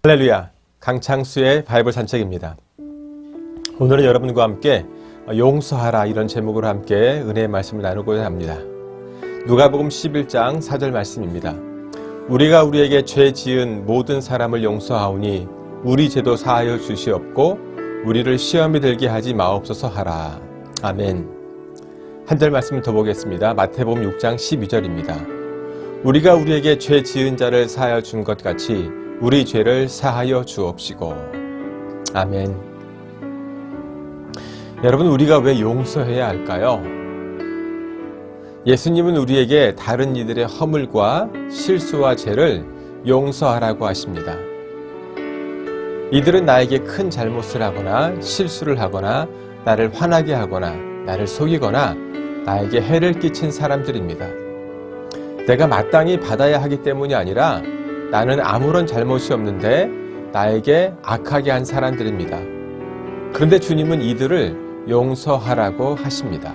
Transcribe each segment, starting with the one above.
할렐루야, 강창수의 바이블 산책입니다. 오늘은 여러분과 함께 용서하라 이런 제목으로 함께 은혜의 말씀을 나누고자 합니다. 누가복음 11장 4절 말씀입니다. 우리가 우리에게 죄 지은 모든 사람을 용서하오니 우리 죄도 사하여 주시옵고 우리를 시험에 들게 하지 마옵소서 하라. 아멘. 한 절 말씀을 더 보겠습니다. 마태복음 6장 12절입니다. 우리가 우리에게 죄 지은 자를 사하여 준 것 같이 우리 죄를 사하여 주옵시고. 아멘. 여러분, 우리가 왜 용서해야 할까요? 예수님은 우리에게 다른 이들의 허물과 실수와 죄를 용서하라고 하십니다. 이들은 나에게 큰 잘못을 하거나 실수를 하거나 나를 화나게 하거나 나를 속이거나 나에게 해를 끼친 사람들입니다. 내가 마땅히 받아야 하기 때문이 아니라 나는 아무런 잘못이 없는데 나에게 악하게 한 사람들입니다. 그런데 주님은 이들을 용서하라고 하십니다.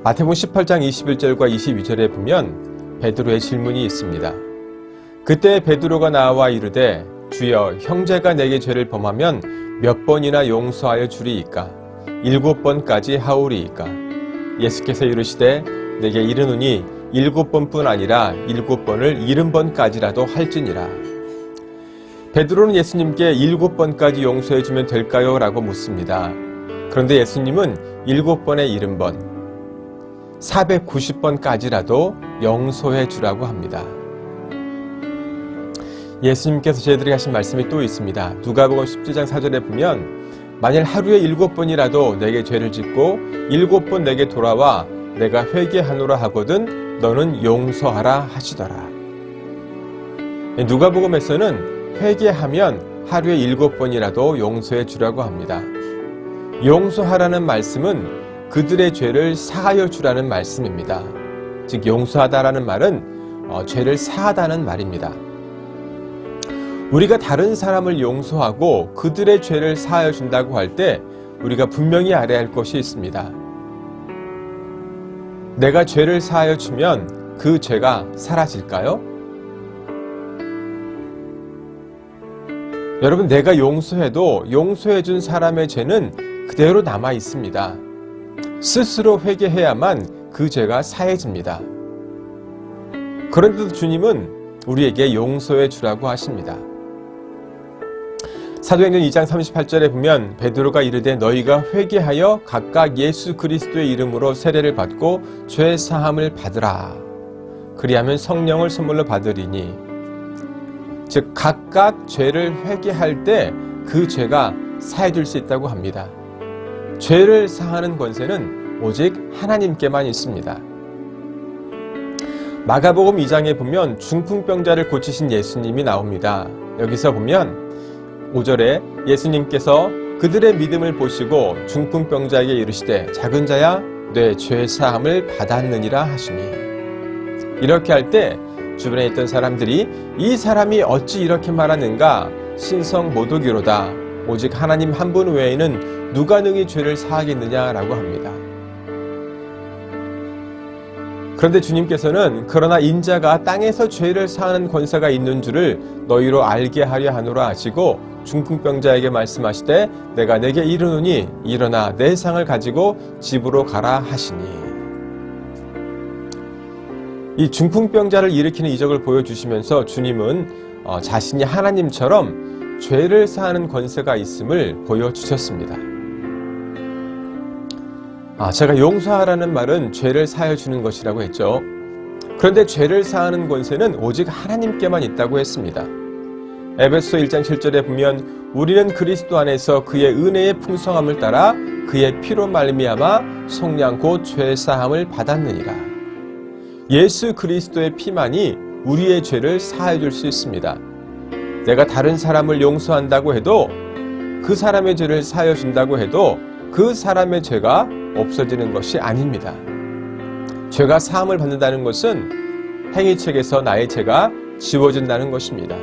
마태복음 18장 21절과 22절에 보면 베드로의 질문이 있습니다. 그때 베드로가 나와 이르되 주여, 형제가 내게 죄를 범하면 몇 번이나 용서하여 주리이까? 7번까지 하오리이까? 예수께서 이르시되 내게 이르노니 7번뿐 아니라 7번을 70번까지라도 할지니라. 베드로는 예수님께 7번까지 용서해주면 될까요? 라고 묻습니다. 그런데 예수님은 7번에 70번, 490번까지라도 용서해주라고 합니다. 예수님께서 저희들에게 하신 말씀이 또 있습니다. 누가복음 17장 4절에 보면 만일 하루에 7번이라도 내게 죄를 짓고 7번 내게 돌아와 내가 회개하노라 하거든 너는 용서하라 하시더라. 누가복음에서는 회개하면 하루에 7번이라도 용서해 주라고 합니다. 용서하라는 말씀은 그들의 죄를 사하여 주라는 말씀입니다. 즉 용서하다라는 말은 죄를 사하다는 말입니다. 우리가 다른 사람을 용서하고 그들의 죄를 사하여 준다고 할 때 우리가 분명히 알아야 할 것이 있습니다. 내가 죄를 사하여 주면 그 죄가 사라질까요? 여러분, 내가 용서해도 용서해 준 사람의 죄는 그대로 남아 있습니다. 스스로 회개해야만 그 죄가 사해집니다. 그런데도 주님은 우리에게 용서해 주라고 하십니다. 사도행전 2장 38절에 보면 베드로가 이르되 너희가 회개하여 각각 예수 그리스도의 이름으로 세례를 받고 죄 사함을 받으라. 그리하면 성령을 선물로 받으리니. 즉 각각 죄를 회개할 때 그 죄가 사해질 수 있다고 합니다. 죄를 사하는 권세는 오직 하나님께만 있습니다. 마가복음 2장에 보면 중풍병자를 고치신 예수님이 나옵니다. 여기서 보면 5절에 예수님께서 그들의 믿음을 보시고 중풍병자에게 이르시되 작은 자야 내 죄 사함을 받았느니라 하시니. 이렇게 할 때 주변에 있던 사람들이 이 사람이 어찌 이렇게 말하는가? 신성모독이로다. 오직 하나님 한 분 외에는 누가 능히 죄를 사하겠느냐라고 합니다. 그런데 주님께서는 그러나 인자가 땅에서 죄를 사하는 권세가 있는 줄을 너희로 알게 하려 하노라 하시고 중풍병자에게 말씀하시되 내가 내게 이르노니 일어나 내 상을 가지고 집으로 가라 하시니. 이 중풍병자를 일으키는 이적을 보여주시면서 주님은 자신이 하나님처럼 죄를 사하는 권세가 있음을 보여주셨습니다. 제가 용서하라는 말은 죄를 사하여 주는 것이라고 했죠. 그런데 죄를 사하는 권세는 오직 하나님께만 있다고 했습니다. 에베소 1장 7절에 보면 우리는 그리스도 안에서 그의 은혜의 풍성함을 따라 그의 피로 말미암아 속량 곧 죄 사함을 받았느니라. 예수 그리스도의 피만이 우리의 죄를 사하여 줄 수 있습니다. 내가 다른 사람을 용서한다고 해도 그 사람의 죄를 사하여 준다고 해도 그 사람의 죄가 없어지는 것이 아닙니다. 죄가 사함을 받는다는 것은 행위책에서 나의 죄가 지워진다는 것입니다.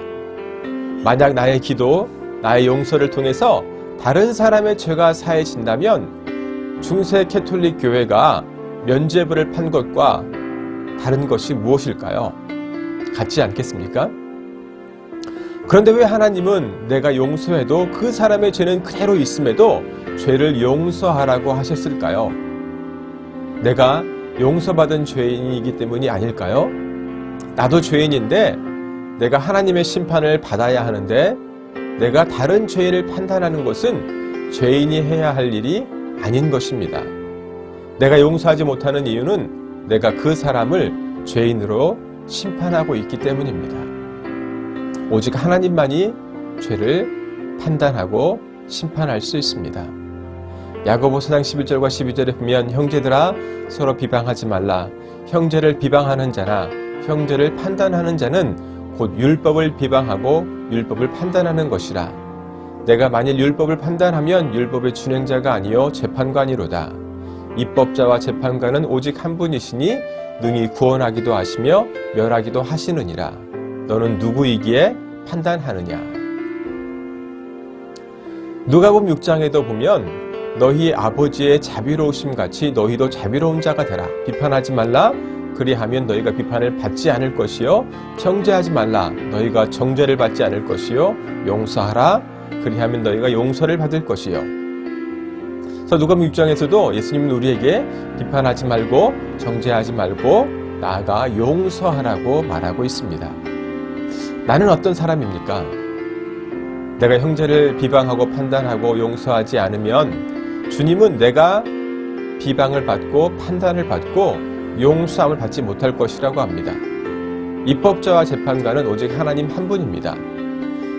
만약 나의 기도, 나의 용서를 통해서 다른 사람의 죄가 사해진다면 중세 캐톨릭 교회가 면죄부를 판 것과 다른 것이 무엇일까요? 같지 않겠습니까? 그런데 왜 하나님은 내가 용서해도 그 사람의 죄는 그대로 있음에도 죄를 용서하라고 하셨을까요? 내가 용서받은 죄인이기 때문이 아닐까요? 나도 죄인인데 내가 하나님의 심판을 받아야 하는데 내가 다른 죄인을 판단하는 것은 죄인이 해야 할 일이 아닌 것입니다. 내가 용서하지 못하는 이유는 내가 그 사람을 죄인으로 심판하고 있기 때문입니다. 오직 하나님만이 죄를 판단하고 심판할 수 있습니다. 야고보 4장 11절과 12절에 보면 형제들아 서로 비방하지 말라. 형제를 비방하는 자나 형제를 판단하는 자는 곧 율법을 비방하고 율법을 판단하는 것이라. 내가 만일 율법을 판단하면 율법의 준행자가 아니요 재판관이로다. 입법자와 재판관은 오직 한 분이시니 능히 구원하기도 하시며 멸하기도 하시느니라. 너는 누구이기에 판단하느냐. 누가복음 6장에도 보면 너희 아버지의 자비로우심 같이 너희도 자비로운 자가 되라. 비판하지 말라. 그리하면 너희가 비판을 받지 않을 것이요 정죄하지 말라. 너희가 정죄를 받지 않을 것이요 용서하라. 그리하면 너희가 용서를 받을 것이요. 그래서 누가복음 6장에서도 예수님은 우리에게 비판하지 말고 정죄하지 말고 나아가 용서하라고 말하고 있습니다. 나는 어떤 사람입니까? 내가 형제를 비방하고 판단하고 용서하지 않으면 주님은 내가 비방을 받고 판단을 받고 용서함을 받지 못할 것이라고 합니다. 입법자와 재판관은 오직 하나님 한 분입니다.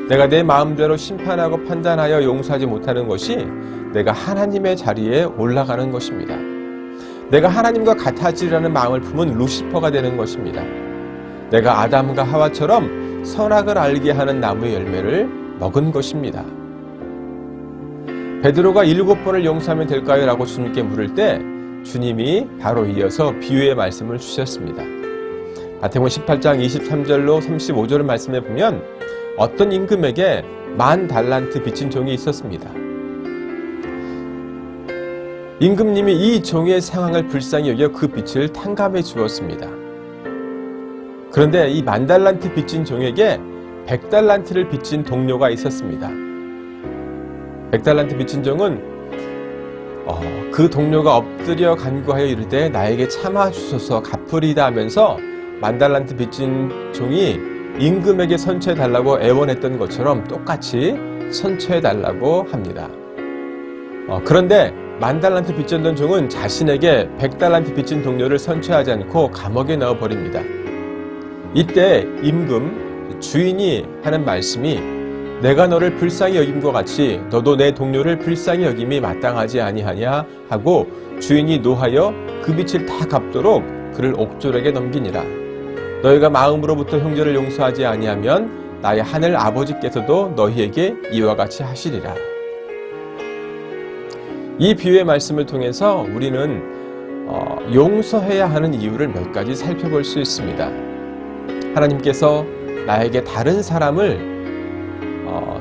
내가 내 마음대로 심판하고 판단하여 용서하지 못하는 것이 내가 하나님의 자리에 올라가는 것입니다. 내가 하나님과 같아지려는 마음을 품은 루시퍼가 되는 것입니다. 내가 아담과 하와처럼 선악을 알게 하는 나무의 열매를 먹은 것입니다. 베드로가 7번을 용서하면 될까요? 라고 주님께 물을 때 주님이 바로 이어서 비유의 말씀을 주셨습니다. 마태복음 18장 23절로 35절 말씀에 보면 어떤 임금에게 10,000달란트 빚진 종이 있었습니다. 임금님이 이 종의 상황을 불쌍히 여겨 그 빚을 탕감해 주었습니다. 그런데 이 10,000달란트 빚진 종에게 100달란트를 빚진 동료가 있었습니다. 100달란트 빚진 종은 그 동료가 엎드려 간구하여 이르되 나에게 참아주소서 갚으리다 하면서 10,000달란트 빚진 종이 임금에게 선처해달라고 애원했던 것처럼 똑같이 선처해달라고 합니다. 그런데 10,000달란트 빚졌던 종은 자신에게 100달란트 빚진 동료를 선처하지 않고 감옥에 넣어버립니다. 이때 임금 주인이 하는 말씀이 내가 너를 불쌍히 여김과 같이 너도 내 동료를 불쌍히 여김이 마땅하지 아니하냐 하고 주인이 노하여 그 빚을 다 갚도록 그를 옥졸에게 넘기니라. 너희가 마음으로부터 형제를 용서하지 아니하면 나의 하늘 아버지께서도 너희에게 이와 같이 하시리라. 이 비유의 말씀을 통해서 우리는 용서해야 하는 이유를 몇 가지 살펴볼 수 있습니다. 하나님께서 나에게 다른 사람을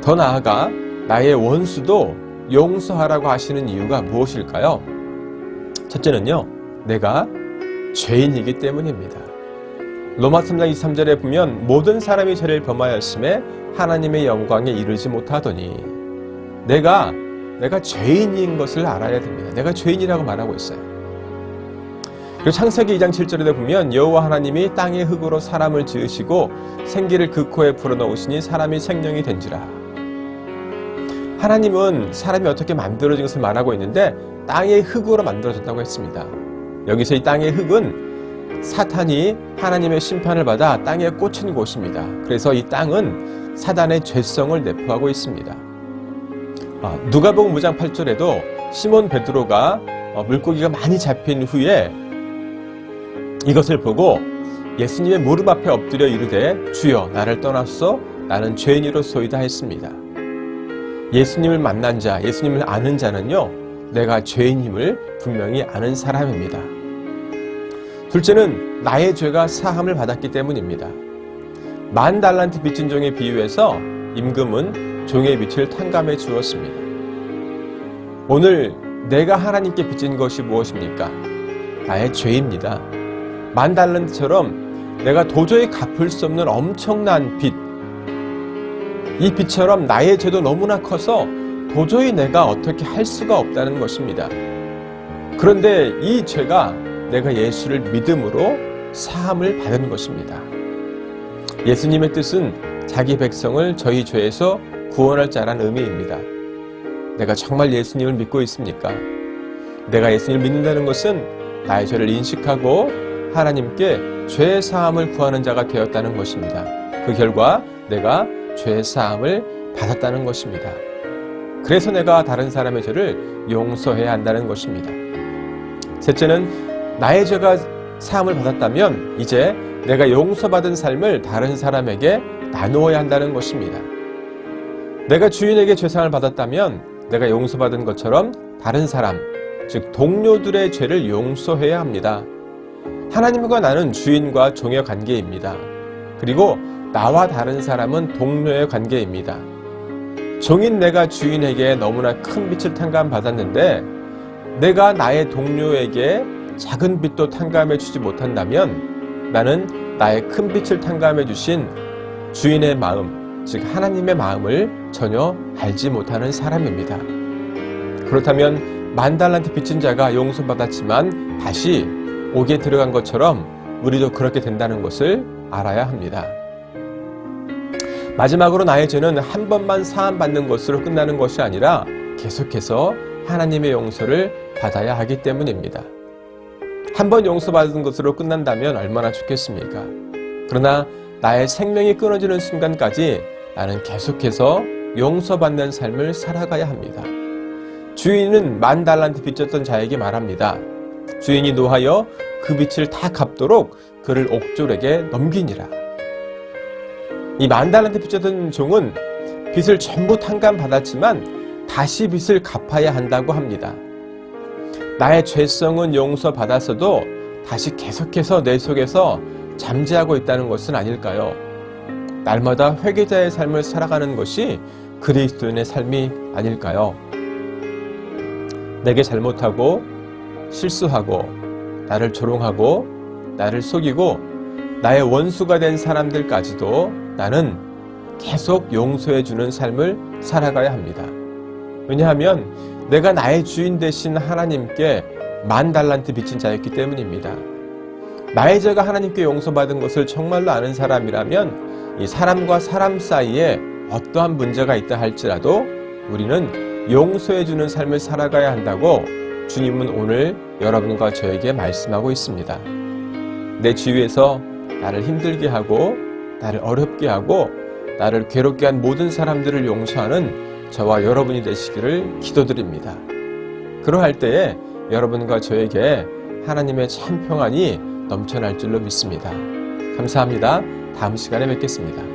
더 나아가 나의 원수도 용서하라고 하시는 이유가 무엇일까요? 첫째는요, 내가 죄인이기 때문입니다. 로마 3장 23절에 보면 모든 사람이 죄를 범하였음에 하나님의 영광에 이르지 못하더니 내가 죄인인 것을 알아야 됩니다. 내가 죄인이라고 말하고 있어요. 그리고 창세기 2장 7절에 보면 여호와 하나님이 땅의 흙으로 사람을 지으시고 생기를 그 코에 불어넣으시니 사람이 생명이 된지라. 하나님은 사람이 어떻게 만들어진 것을 말하고 있는데 땅의 흙으로 만들어졌다고 했습니다. 여기서 이 땅의 흙은 사탄이 하나님의 심판을 받아 땅에 꽂힌 곳입니다. 그래서 이 땅은 사단의 죄성을 내포하고 있습니다. 누가복음 5장 8절에도 시몬 베드로가 물고기가 많이 잡힌 후에 이것을 보고 예수님의 무릎 앞에 엎드려 이르되 주여 나를 떠나소서 나는 죄인이로소이다 했습니다. 예수님을 만난 자, 예수님을 아는 자는요, 내가 죄인임을 분명히 아는 사람입니다. 둘째는 나의 죄가 사함을 받았기 때문입니다. 10,000달란트 빚진 종의 비유에서 임금은 종의 빚을 탕감해 주었습니다. 오늘 내가 하나님께 빚진 것이 무엇입니까? 나의 죄입니다. 10,000달란트처럼 내가 도저히 갚을 수 없는 엄청난 빚, 이 빛처럼 나의 죄도 너무나 커서 도저히 내가 어떻게 할 수가 없다는 것입니다. 그런데 이 죄가 내가 예수를 믿음으로 사함을 받은 것입니다. 예수님의 뜻은 자기 백성을 저희 죄에서 구원할 자란 의미입니다. 내가 정말 예수님을 믿고 있습니까? 내가 예수님을 믿는다는 것은 나의 죄를 인식하고 하나님께 죄 사함을 구하는 자가 되었다는 것입니다. 그 결과 내가 죄 사함을 받았다는 것입니다. 그래서 내가 다른 사람의 죄를 용서해야 한다는 것입니다. 셋째는 나의 죄가 사함을 받았다면 이제 내가 용서받은 삶을 다른 사람에게 나누어야 한다는 것입니다. 내가 주인에게 죄상을 받았다면 내가 용서받은 것처럼 다른 사람, 즉 동료들의 죄를 용서해야 합니다. 하나님과 나는 주인과 종의 관계입니다. 그리고 나와 다른 사람은 동료의 관계입니다. 종인 내가 주인에게 너무나 큰 빚을 탕감받았는데 내가 나의 동료에게 작은 빚도 탕감해 주지 못한다면 나는 나의 큰 빚을 탕감해 주신 주인의 마음, 즉 하나님의 마음을 전혀 알지 못하는 사람입니다. 그렇다면 10,000달란트 빚진 자가 용서받았지만 다시 옥에 들어간 것처럼 우리도 그렇게 된다는 것을 알아야 합니다. 마지막으로 나의 죄는 한 번만 사함받는 것으로 끝나는 것이 아니라 계속해서 하나님의 용서를 받아야 하기 때문입니다. 한 번 용서받은 것으로 끝난다면 얼마나 좋겠습니까? 그러나 나의 생명이 끊어지는 순간까지 나는 계속해서 용서받는 삶을 살아가야 합니다. 주인은 10,000달란트 빚졌던 자에게 말합니다. 주인이 노하여 그 빚을 다 갚도록 그를 옥졸에게 넘기니라. 이 10,000달란트 빚졌던 종은 빚을 전부 탕감받았지만 다시 빚을 갚아야 한다고 합니다. 나의 죄성은 용서받았어도 다시 계속해서 내 속에서 잠재하고 있다는 것은 아닐까요? 날마다 회개자의 삶을 살아가는 것이 그리스도인의 삶이 아닐까요? 내게 잘못하고 실수하고 나를 조롱하고 나를 속이고 나의 원수가 된 사람들까지도 나는 계속 용서해주는 삶을 살아가야 합니다. 왜냐하면 내가 나의 주인 되신 하나님께 10,000달란트 빚진 자였기 때문입니다. 나의 죄가 하나님께 용서받은 것을 정말로 아는 사람이라면 이 사람과 사람 사이에 어떠한 문제가 있다 할지라도 우리는 용서해주는 삶을 살아가야 한다고 주님은 오늘 여러분과 저에게 말씀하고 있습니다. 내 주위에서 나를 힘들게 하고 나를 어렵게 하고 나를 괴롭게 한 모든 사람들을 용서하는 저와 여러분이 되시기를 기도드립니다. 그러할 때에 여러분과 저에게 하나님의 참 평안이 넘쳐날 줄로 믿습니다. 감사합니다. 다음 시간에 뵙겠습니다.